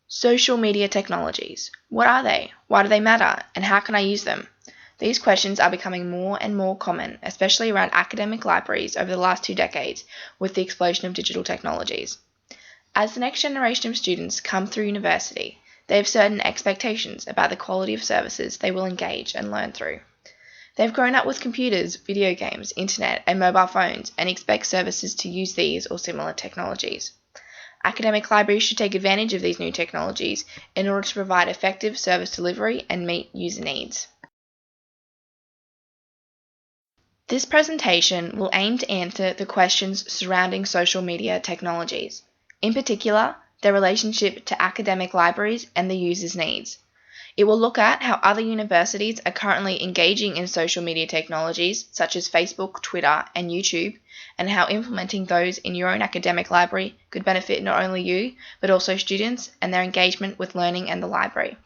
Social media technologies. What are they? Why do they matter? And how can I use them? These questions are becoming more and more common, especially around academic libraries over the last 2 decades with the explosion of digital technologies. As the next generation of students come through university, they have certain expectations about the quality of services they will engage and learn through. They've grown up with computers, video games, internet, and mobile phones and expect services to use these or similar technologies. Academic libraries should take advantage of these new technologies in order to provide effective service delivery and meet user needs. This presentation will aim to answer the questions surrounding social media technologies, in particular, their relationship to academic libraries and the user's needs. It will look at how other universities are currently engaging in social media technologies such as Facebook, Twitter, and YouTube, and how implementing those in your own academic library could benefit not only you, but also students and their engagement with learning and the library.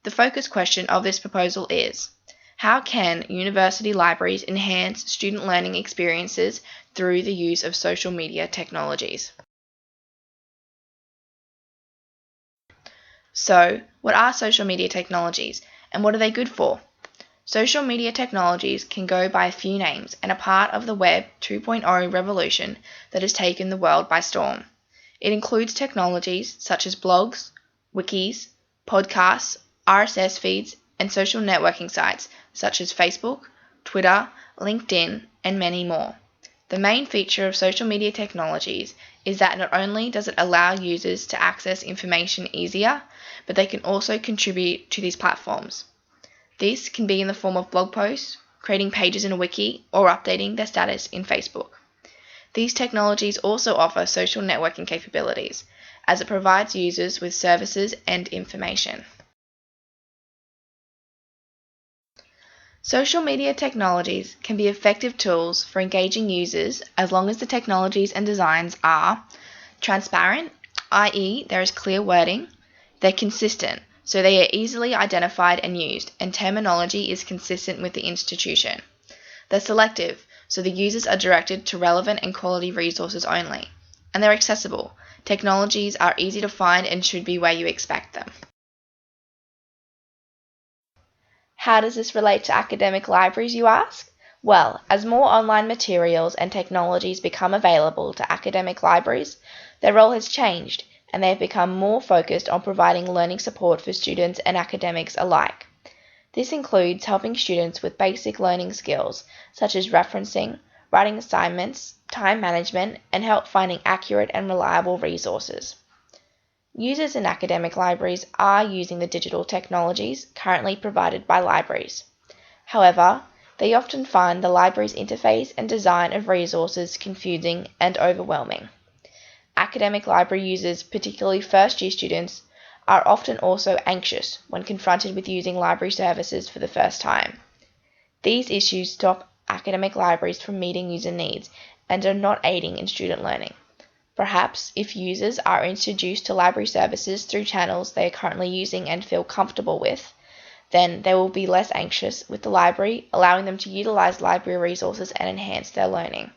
The focus question of this proposal is, how can university libraries enhance student learning experiences through the use of social media technologies? So, what are social media technologies and what are they good for? Social media technologies can go by a few names and are part of the Web 2.0 revolution that has taken the world by storm. It includes technologies such as blogs, wikis, podcasts, RSS feeds, and social networking sites such as Facebook, Twitter, LinkedIn, and many more. The main feature of social media technologies is that not only does it allow users to access information easier, but they can also contribute to these platforms. This can be in the form of blog posts, creating pages in a wiki, or updating their status in Facebook. These technologies also offer social networking capabilities, as it provides users with services and information. Social media technologies can be effective tools for engaging users as long as the technologies and designs are transparent, i.e. there is clear wording, they're consistent, so they are easily identified and used, and terminology is consistent with the institution. They're selective, so the users are directed to relevant and quality resources only. And they're accessible. Technologies are easy to find and should be where you expect them. How does this relate to academic libraries, you ask? Well, as more online materials and technologies become available to academic libraries, their role has changed, and they have become more focused on providing learning support for students and academics alike. This includes helping students with basic learning skills, such as referencing, writing assignments, time management, and help finding accurate and reliable resources. Users in academic libraries are using the digital technologies currently provided by libraries. However, they often find the library's interface and design of resources confusing and overwhelming. Academic library users, particularly first-year students, are often also anxious when confronted with using library services for the first time. These issues stop academic libraries from meeting user needs and are not aiding in student learning. Perhaps if users are introduced to library services through channels they are currently using and feel comfortable with, then they will be less anxious with the library, allowing them to utilize library resources and enhance their learning.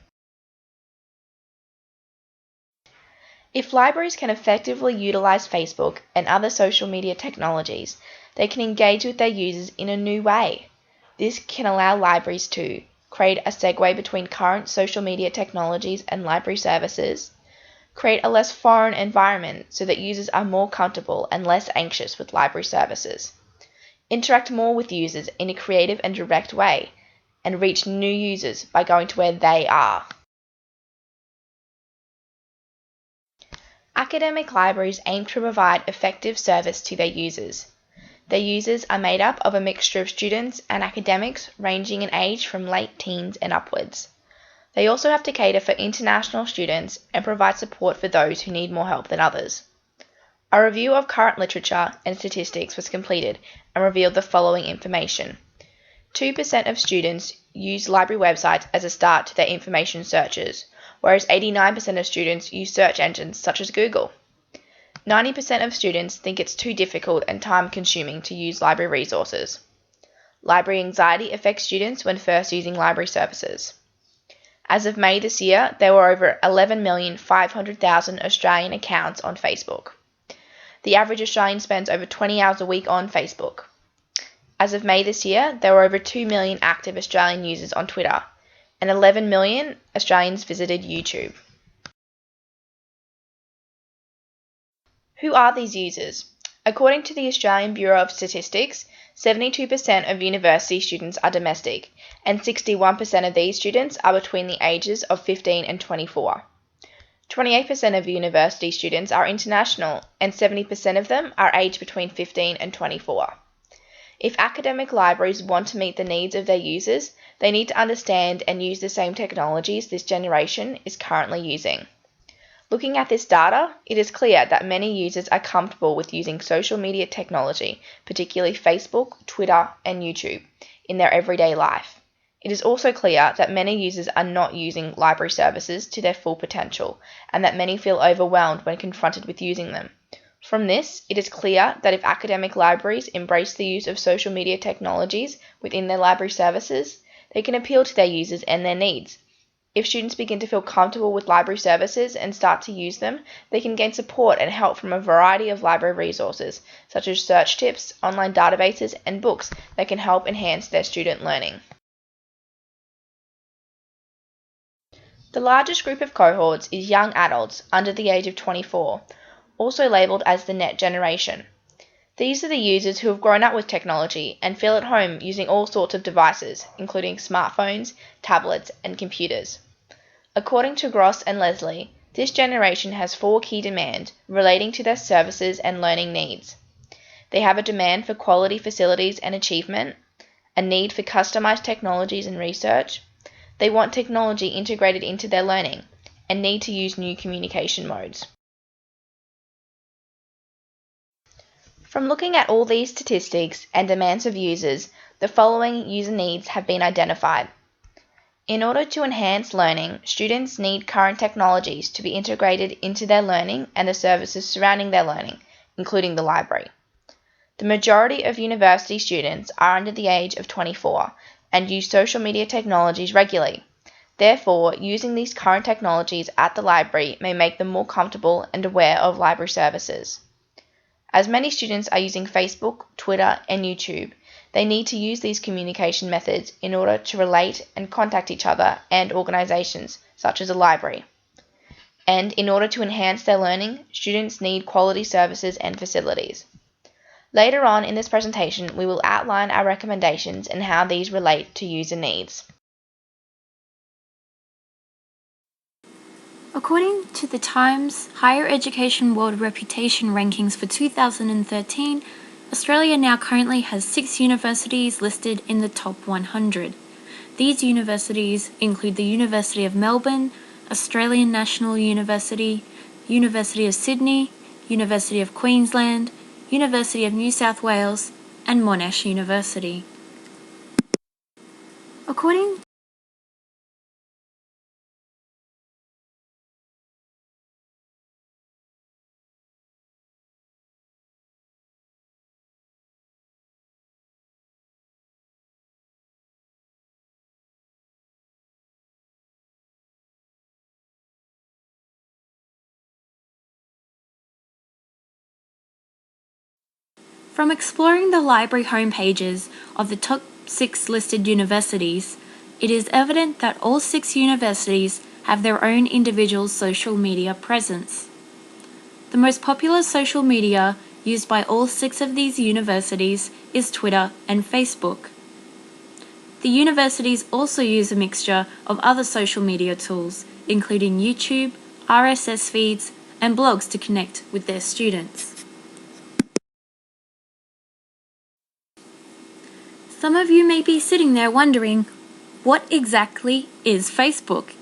If libraries can effectively utilize Facebook and other social media technologies, they can engage with their users in a new way. This can allow libraries to create a segue between current social media technologies and library services, create a less foreign environment so that users are more comfortable and less anxious with library services, interact more with users in a creative and direct way, and reach new users by going to where they are. Academic libraries aim to provide effective service to their users. Their users are made up of a mixture of students and academics ranging in age from late teens and upwards. They also have to cater for international students and provide support for those who need more help than others. A review of current literature and statistics was completed and revealed the following information. 2% of students use library websites as a start to their information searches, whereas 89% of students use search engines such as Google. 90% of students think it's too difficult and time-consuming to use library resources. Library anxiety affects students when first using library services. As of May this year, there were over 11,500,000 Australian accounts on Facebook. The average Australian spends over 20 hours a week on Facebook. As of May this year, there were over 2 million active Australian users on Twitter, and 11 million Australians visited YouTube. Who are these users? According to the Australian Bureau of Statistics, 72% of university students are domestic, and 61% of these students are between the ages of 15 and 24. 28% of university students are international, and 70% of them are aged between 15 and 24. If academic libraries want to meet the needs of their users, they need to understand and use the same technologies this generation is currently using. Looking at this data, it is clear that many users are comfortable with using social media technology, particularly Facebook, Twitter, and YouTube, in their everyday life. It is also clear that many users are not using library services to their full potential, and that many feel overwhelmed when confronted with using them. From this, it is clear that if academic libraries embrace the use of social media technologies within their library services, they can appeal to their users and their needs. If students begin to feel comfortable with library services and start to use them, they can gain support and help from a variety of library resources, such as search tips, online databases, and books that can help enhance their student learning. The largest group of cohorts is young adults under the age of 24, also labelled as the Net Generation. These are the users who have grown up with technology and feel at home using all sorts of devices, including smartphones, tablets, and computers. According to Gross and Leslie, this generation has 4 key demands relating to their services and learning needs. They have a demand for quality facilities and achievement, a need for customized technologies and research. They want technology integrated into their learning, and need to use new communication modes. From looking at all these statistics and demands of users, the following user needs have been identified. In order to enhance learning, students need current technologies to be integrated into their learning and the services surrounding their learning, including the library. The majority of university students are under the age of 24 and use social media technologies regularly. Therefore, using these current technologies at the library may make them more comfortable and aware of library services. As many students are using Facebook, Twitter, and YouTube, they need to use these communication methods in order to relate and contact each other and organizations, such as a library. And in order to enhance their learning, students need quality services and facilities. Later on in this presentation, we will outline our recommendations and how these relate to user needs. According to the Times Higher Education World Reputation Rankings for 2013, Australia now currently has 6 universities listed in the top 100. These universities include the University of Melbourne, Australian National University, University of Sydney, University of Queensland, University of New South Wales, and Monash University. According From exploring the library homepages of the top 6 listed universities, it is evident that all 6 universities have their own individual social media presence. The most popular social media used by all 6 of these universities is Twitter and Facebook. The universities also use a mixture of other social media tools, including YouTube, RSS feeds, and blogs to connect with their students. Some of you may be sitting there wondering, what exactly is Facebook?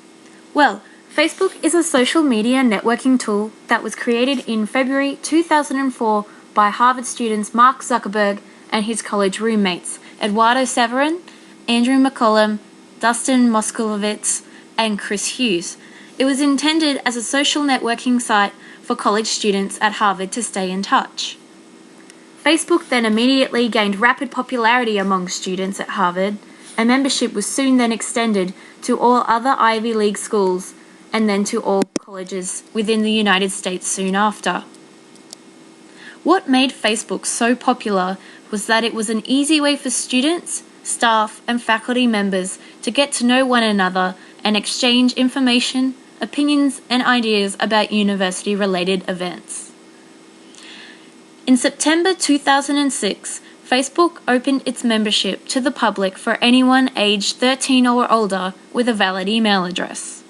Well, Facebook is a social media networking tool that was created in February 2004 by Harvard students Mark Zuckerberg and his college roommates, Eduardo Severin, Andrew McCollum, Dustin Moskovitz, and Chris Hughes. It was intended as a social networking site for college students at Harvard to stay in touch. Facebook then immediately gained rapid popularity among students at Harvard, and membership was soon then extended to all other Ivy League schools and then to all colleges within the United States soon after. What made Facebook so popular was that it was an easy way for students, staff, and faculty members to get to know one another and exchange information, opinions, and ideas about university-related events. In September 2006, Facebook opened its membership to the public for anyone aged 13 or older with a valid email address.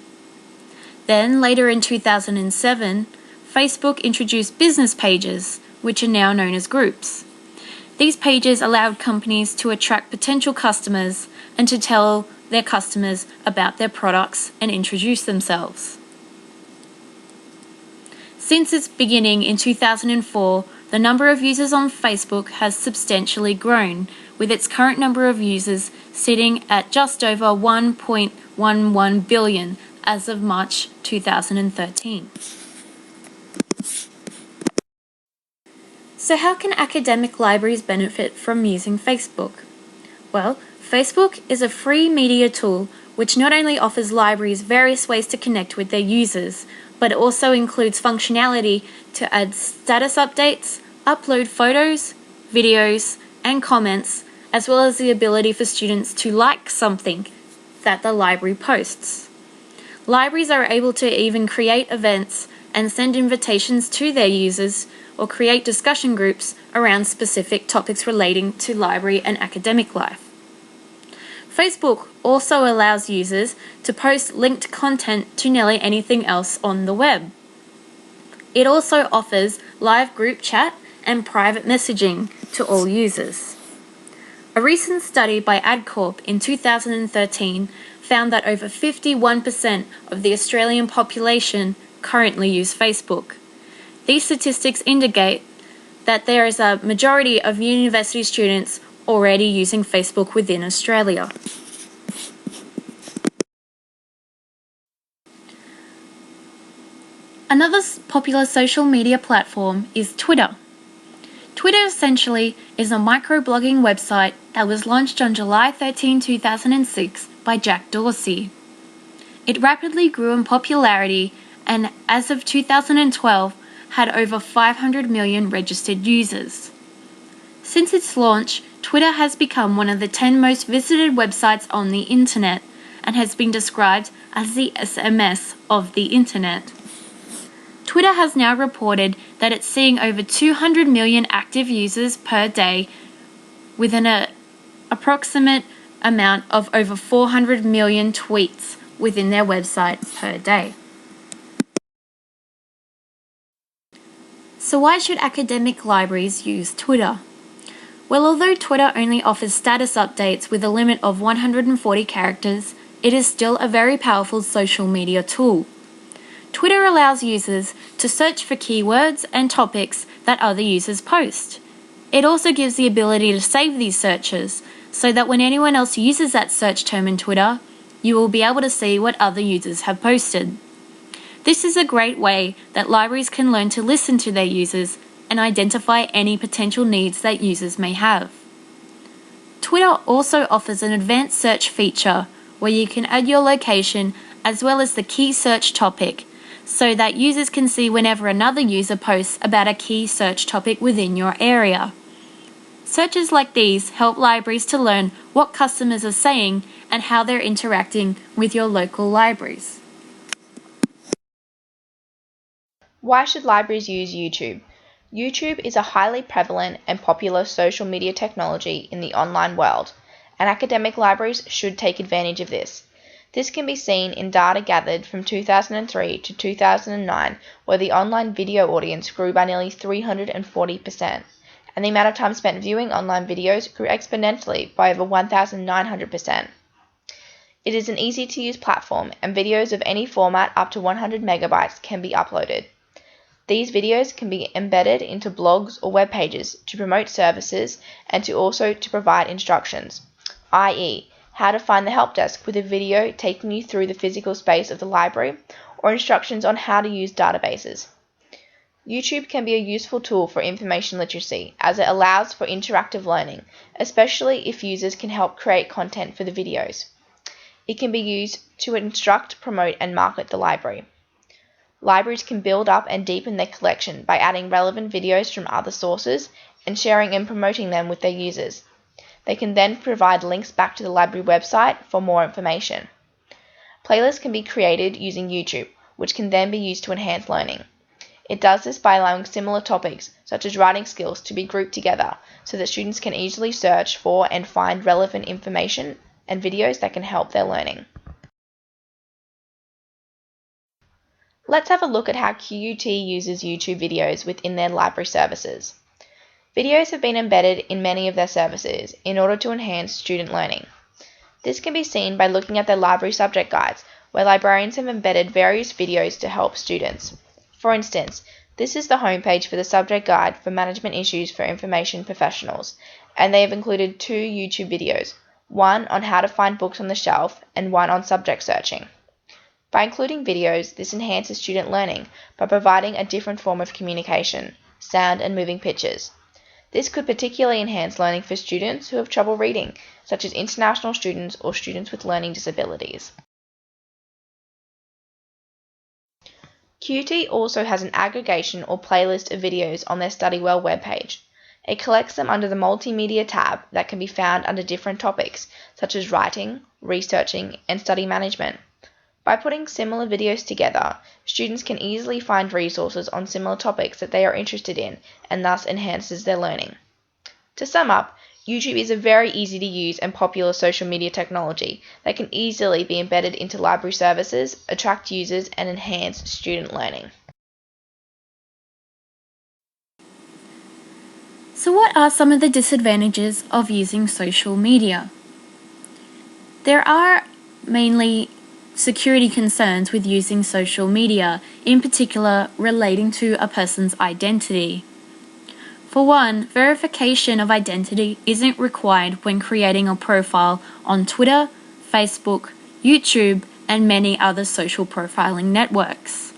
Then, later in 2007, Facebook introduced business pages, which are now known as groups. These pages allowed companies to attract potential customers and to tell their customers about their products and introduce themselves. Since its beginning in 2004, the number of users on Facebook has substantially grown, with its current number of users sitting at just over 1.11 billion as of March 2013. So how can academic libraries benefit from using Facebook? Well, Facebook is a free media tool which not only offers libraries various ways to connect with their users, but it also includes functionality to add status updates, upload photos, videos, and comments, as well as the ability for students to like something that the library posts. Libraries are able to even create events and send invitations to their users or create discussion groups around specific topics relating to library and academic life. Facebook also allows users to post linked content to nearly anything else on the web. It also offers live group chat and private messaging to all users. A recent study by AdCorp in 2013 found that over 51% of the Australian population currently use Facebook. These statistics indicate that there is a majority of university students already using Facebook within Australia. Another popular social media platform is Twitter. Twitter essentially is a microblogging website that was launched on July 13, 2006 by Jack Dorsey. It rapidly grew in popularity and, as of 2012, had over 500 million registered users. Since its launch, Twitter has become one of the 10 most visited websites on the internet and has been described as the SMS of the internet. Twitter has now reported that it's seeing over 200 million active users per day with an approximate amount of over 400 million tweets within their website per day. So why should academic libraries use Twitter? Well, although Twitter only offers status updates with a limit of 140 characters, it is still a very powerful social media tool. Twitter allows users to search for keywords and topics that other users post. It also gives the ability to save these searches so that when anyone else uses that search term in Twitter, you will be able to see what other users have posted. This is a great way that libraries can learn to listen to their users and identify any potential needs that users may have. Twitter also offers an advanced search feature where you can add your location as well as the key search topic, so that users can see whenever another user posts about a key search topic within your area. Searches like these help libraries to learn what customers are saying and how they're interacting with your local libraries. Why should libraries use YouTube? YouTube is a highly prevalent and popular social media technology in the online world, and academic libraries should take advantage of this. This can be seen in data gathered from 2003 to 2009, where the online video audience grew by nearly 340%, and the amount of time spent viewing online videos grew exponentially by over 1,900%. It is an easy-to-use platform, and videos of any format up to 100 megabytes can be uploaded. These videos can be embedded into blogs or web pages to promote services and to provide instructions, i.e., how to find the help desk with a video taking you through the physical space of the library, or instructions on how to use databases. YouTube can be a useful tool for information literacy as it allows for interactive learning, especially if users can help create content for the videos. It can be used to instruct, promote, and market the library. Libraries can build up and deepen their collection by adding relevant videos from other sources and sharing and promoting them with their users. They can then provide links back to the library website for more information. Playlists can be created using YouTube, which can then be used to enhance learning. It does this by allowing similar topics, such as writing skills, to be grouped together so that students can easily search for and find relevant information and videos that can help their learning. Let's have a look at how QUT uses YouTube videos within their library services. Videos have been embedded in many of their services in order to enhance student learning. This can be seen by looking at their library subject guides, where librarians have embedded various videos to help students. For instance, this is the homepage for the subject guide for management issues for information professionals, and they have included 2 YouTube videos, one on how to find books on the shelf and one on subject searching. By including videos, this enhances student learning by providing a different form of communication, sound and moving pictures. This could particularly enhance learning for students who have trouble reading, such as international students or students with learning disabilities. QUT also has an aggregation or playlist of videos on their StudyWell webpage. It collects them under the Multimedia tab that can be found under different topics, such as writing, researching, and study management. By putting similar videos together, students can easily find resources on similar topics that they are interested in and thus enhances their learning. To sum up, YouTube is a very easy to use and popular social media technology that can easily be embedded into library services, attract users, and enhance student learning. So what are some of the disadvantages of using social media? There are mainly security concerns with using social media, in particular relating to a person's identity. For one, verification of identity isn't required when creating a profile on Twitter, Facebook, YouTube, and many other social profiling networks.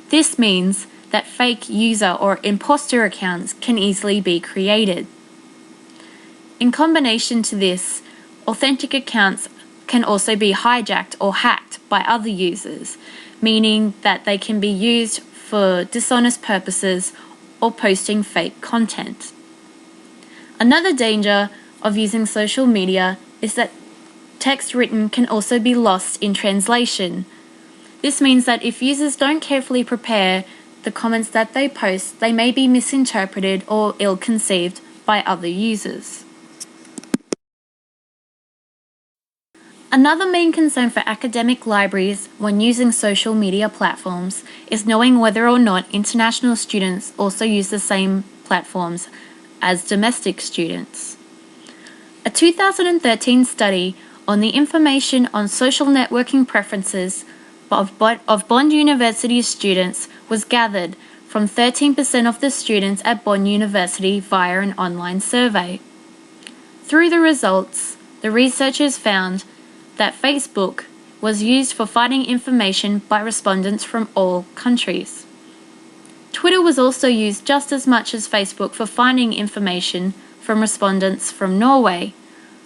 This means that fake user or imposter accounts can easily be created. In combination to this, authentic accounts can also be hijacked or hacked by other users, meaning that they can be used for dishonest purposes or posting fake content. Another danger of using social media is that text written can also be lost in translation. This means that if users don't carefully prepare the comments that they post, they may be misinterpreted or ill-conceived by other users. Another main concern for academic libraries when using social media platforms is knowing whether or not international students also use the same platforms as domestic students. A 2013 study on the information on social networking preferences of Bond University students was gathered from 13% of the students at Bond University via an online survey. Through the results, the researchers found that Facebook was used for finding information by respondents from all countries. Twitter was also used just as much as Facebook for finding information from respondents from Norway.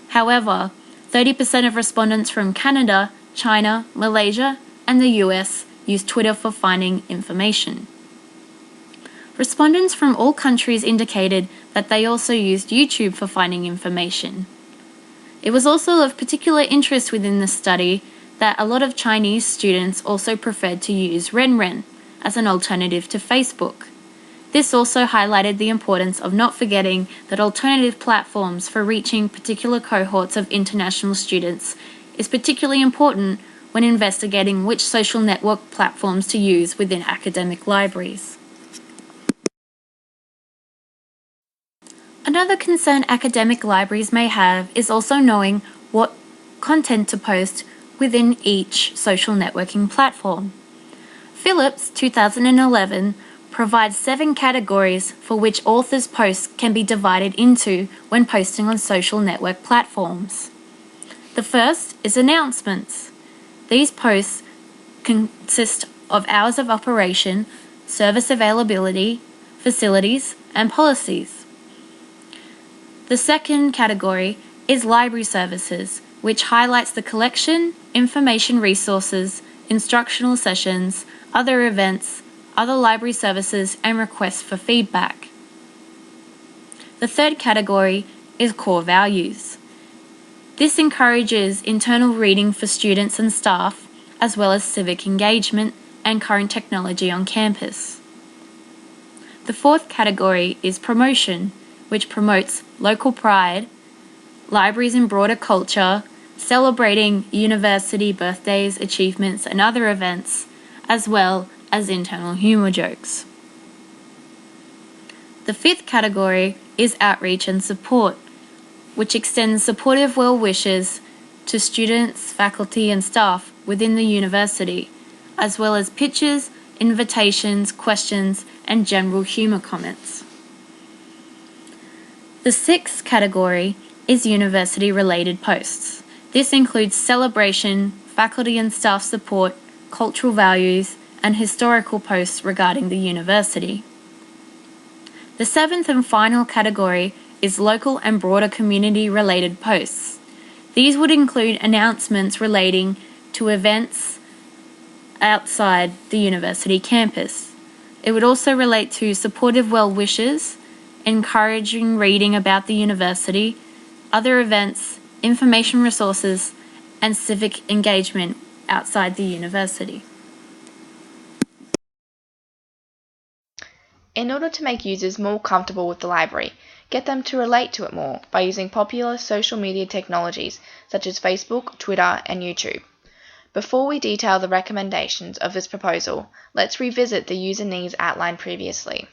However, 30% of respondents from Canada, China, Malaysia, and the US used Twitter for finding information. Respondents from all countries indicated that they also used YouTube for finding information. It was also of particular interest within the study that a lot of Chinese students also preferred to use Renren as an alternative to Facebook. This also highlighted the importance of not forgetting that alternative platforms for reaching particular cohorts of international students is particularly important when investigating which social network platforms to use within academic libraries. Another concern academic libraries may have is also knowing what content to post within each social networking platform. Phillips, 2011, provides 7 categories for which authors' posts can be divided into when posting on social network platforms. The first is announcements. These posts consist of hours of operation, service availability, facilities, and policies. The second category is library services, which highlights the collection, information resources, instructional sessions, other events, other library services and requests for feedback. The third category is core values. This encourages internal reading for students and staff, as well as civic engagement and current technology on campus. The fourth category is promotion, which promotes local pride, libraries and broader culture, celebrating university birthdays, achievements, and other events, as well as internal humour jokes. The fifth category is outreach and support, which extends supportive well wishes to students, faculty, and staff within the university, as well as pictures, invitations, questions, and general humour comments. The sixth category is university-related posts. This includes celebration, faculty and staff support, cultural values, and historical posts regarding the university. The seventh and final category is local and broader community-related posts. These would include announcements relating to events outside the university campus. It would also relate to supportive well wishes, encouraging reading about the university, other events, information resources, and civic engagement outside the university. In order to make users more comfortable with the library, get them to relate to it more by using popular social media technologies such as Facebook, Twitter, and YouTube. Before we detail the recommendations of this proposal, let's revisit the user needs outlined previously.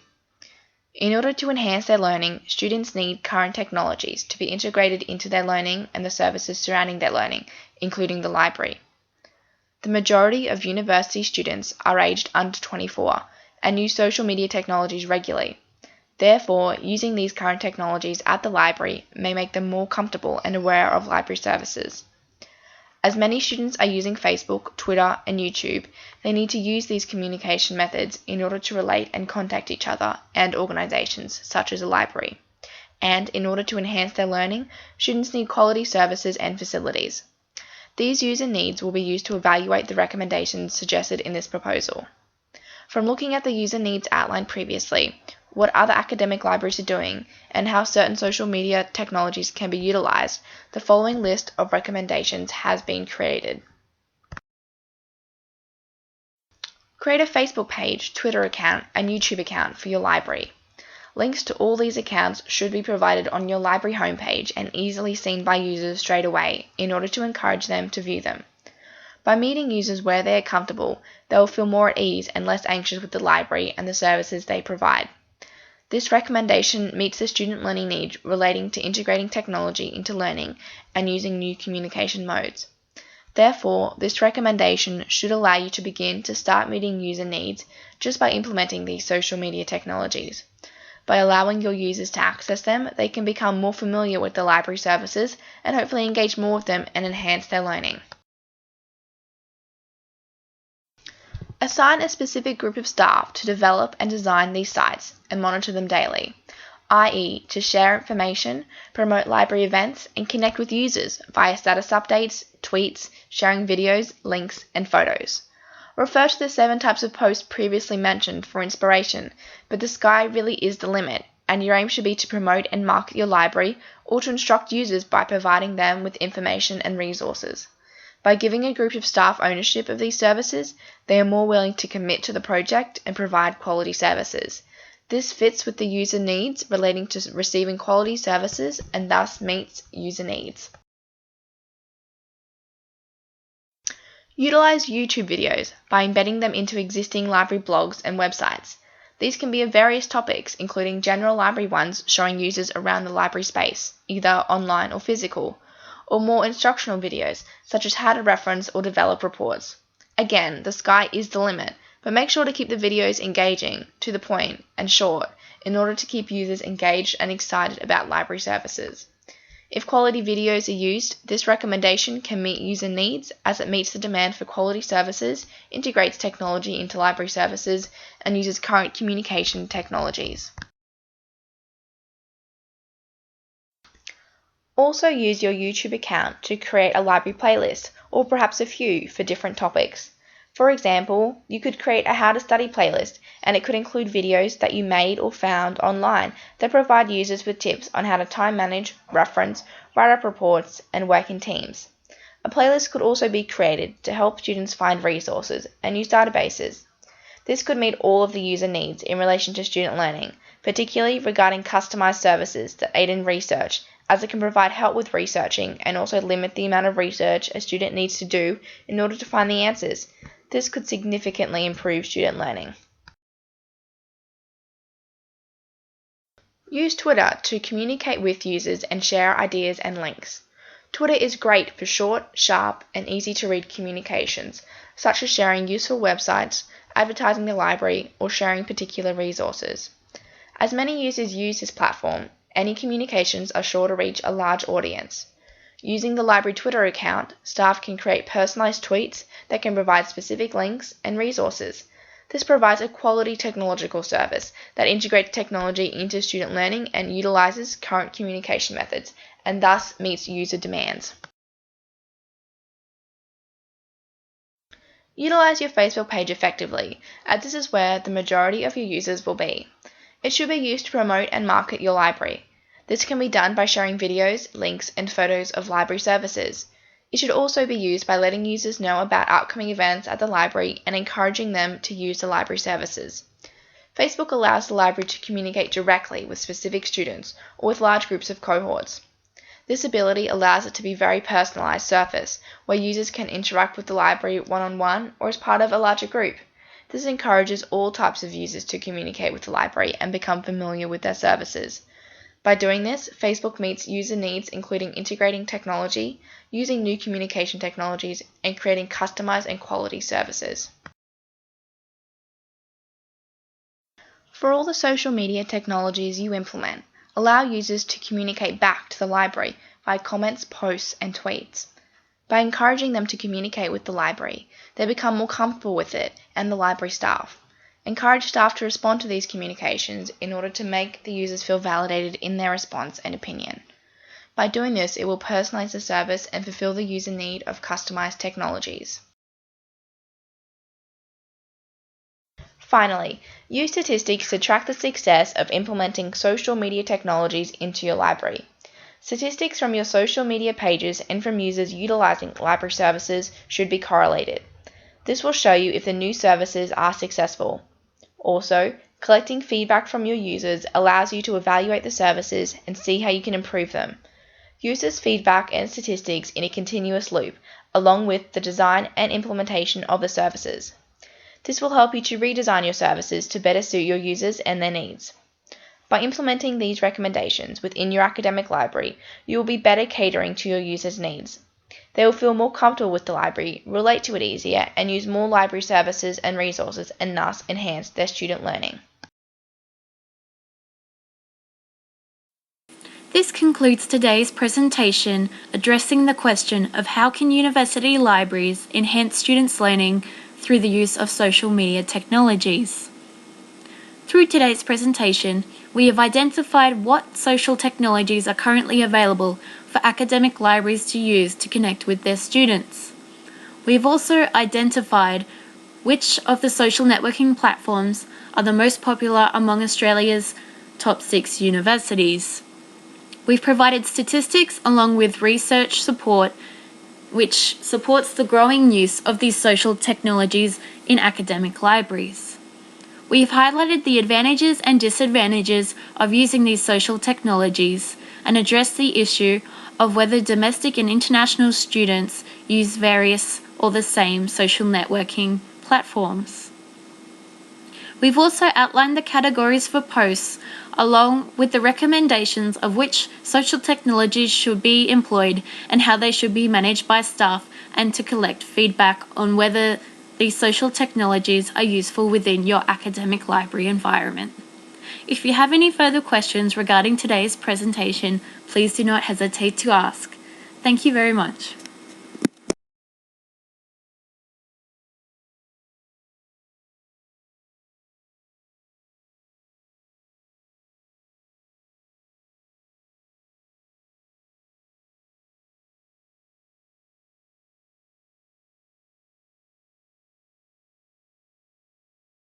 In order to enhance their learning, students need current technologies to be integrated into their learning and the services surrounding their learning, including the library. The majority of university students are aged under 24 and use social media technologies regularly. Therefore, using these current technologies at the library may make them more comfortable and aware of library services. As many students are using Facebook, Twitter, and YouTube, they need to use these communication methods in order to relate and contact each other and organizations, such as a library. And in order to enhance their learning, students need quality services and facilities. These user needs will be used to evaluate the recommendations suggested in this proposal. From looking at the user needs outlined previously, what other academic libraries are doing, and how certain social media technologies can be utilized, the following list of recommendations has been created. Create a Facebook page, Twitter account, and YouTube account for your library. Links to all these accounts should be provided on your library homepage and easily seen by users straight away in order to encourage them to view them. By meeting users where they are comfortable, they will feel more at ease and less anxious with the library and the services they provide. This recommendation meets the student learning need relating to integrating technology into learning and using new communication modes. Therefore, this recommendation should allow you to begin to start meeting user needs just by implementing these social media technologies. By allowing your users to access them, they can become more familiar with the library services and hopefully engage more with them and enhance their learning. Assign a specific group of staff to develop and design these sites and monitor them daily, i.e. to share information, promote library events, and connect with users via status updates, tweets, sharing videos, links, and photos. Refer to the 7 types of posts previously mentioned for inspiration, but the sky really is the limit, and your aim should be to promote and market your library or to instruct users by providing them with information and resources. By giving a group of staff ownership of these services, they are more willing to commit to the project and provide quality services. This fits with the user needs relating to receiving quality services and thus meets user needs. Utilize YouTube videos by embedding them into existing library blogs and websites. These can be of various topics, including general library ones showing users around the library space, either online or physical, or more instructional videos, such as how to reference or develop reports. Again, the sky is the limit, but make sure to keep the videos engaging, to the point, and short, in order to keep users engaged and excited about library services. If quality videos are used, this recommendation can meet user needs as it meets the demand for quality services, integrates technology into library services, and uses current communication technologies. Also use your YouTube account to create a library playlist, or perhaps a few, for different topics. For example, you could create a how to study playlist, and it could include videos that you made or found online that provide users with tips on how to time manage, reference, write up reports, and work in teams. A playlist could also be created to help students find resources and use databases. This could meet all of the user needs in relation to student learning, particularly regarding customized services that aid in research, as it can provide help with researching and also limit the amount of research a student needs to do in order to find the answers. This could significantly improve student learning. Use Twitter to communicate with users and share ideas and links. Twitter is great for short, sharp, and easy to read communications, such as sharing useful websites, advertising the library, or sharing particular resources. As many users use this platform, any communications are sure to reach a large audience. Using the library Twitter account, staff can create personalized tweets that can provide specific links and resources. This provides a quality technological service that integrates technology into student learning and utilizes current communication methods, and thus meets user demands. Utilize your Facebook page effectively, as this is where the majority of your users will be. It should be used to promote and market your library. This can be done by sharing videos, links, and photos of library services. It should also be used by letting users know about upcoming events at the library and encouraging them to use the library services. Facebook allows the library to communicate directly with specific students or with large groups of cohorts. This ability allows it to be a very personalized surface where users can interact with the library one-on-one or as part of a larger group. This encourages all types of users to communicate with the library and become familiar with their services. By doing this, Facebook meets user needs, including integrating technology, using new communication technologies, and creating customized and quality services. For all the social media technologies you implement, allow users to communicate back to the library via comments, posts, and tweets. By encouraging them to communicate with the library, they become more comfortable with it and the library staff. Encourage staff to respond to these communications in order to make the users feel validated in their response and opinion. By doing this, it will personalize the service and fulfill the user need of customized technologies. Finally, use statistics to track the success of implementing social media technologies into your library. Statistics from your social media pages and from users utilizing library services should be correlated. This will show you if the new services are successful. Also, collecting feedback from your users allows you to evaluate the services and see how you can improve them. Use this feedback and statistics in a continuous loop, along with the design and implementation of the services. This will help you to redesign your services to better suit your users and their needs. By implementing these recommendations within your academic library, you will be better catering to your users' needs. They will feel more comfortable with the library, relate to it easier, and use more library services and resources, and thus enhance their student learning. This concludes today's presentation addressing the question of how can university libraries enhance students' learning through the use of social media technologies. Through today's presentation, we have identified what social technologies are currently available for academic libraries to use to connect with their students. We have also identified which of the social networking platforms are the most popular among Australia's top 6 universities. We've provided statistics along with research support which supports the growing use of these social technologies in academic libraries. We've highlighted the advantages and disadvantages of using these social technologies and addressed the issue of whether domestic and international students use various or the same social networking platforms. We've also outlined the categories for posts along with the recommendations of which social technologies should be employed and how they should be managed by staff, and to collect feedback on whether these social technologies are useful within your academic library environment. If you have any further questions regarding today's presentation, please do not hesitate to ask. Thank you very much.